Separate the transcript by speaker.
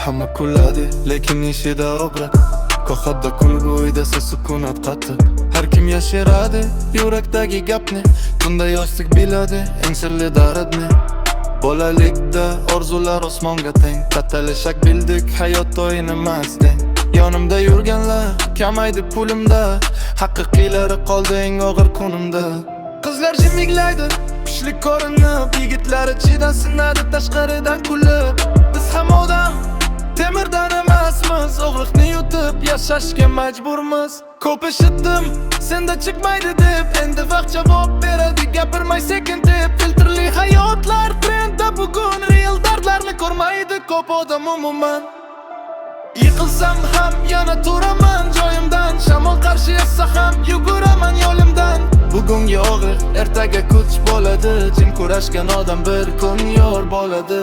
Speaker 1: Hamma kuladi, lekin ishida obrat. Ko'xatda kulgu uydasa sukunat qattiq. Har kim yashiradi yurakdagi gapni. Tunda yoshlik biladi eng sirli dardni. Bolalikda orzular osmonga teng. Tatalishak bildik hayot o'yin emas deng. Yonimda yurganlar kamaydi pulimda. Haqiqiylari qoldi eng og'ir kunimda. Qizlar jimiklaydi kuchli ko'rinib, yigitlari ichidan sinadi tashqaridan kulib. Biz ham odam temirdan emasmiz, og'riqni yutib yashashga majburmiz. Ko'p eshitdim senda chiqmaydi deb, endi vaqt javob beradi gapirmay sekin deb. Filtrli hayotlar trendda bugun, real dardlarni ko'rmaydi ko'p odam umuman. Yiqilsam ham yana turaman joyimdan, shamol qarshi essa ham yuguraman yo'limdan. Bugungi og'ir ertaga kuch bo'ladi, jim kurashgan odam bir kun yor bo'ladi.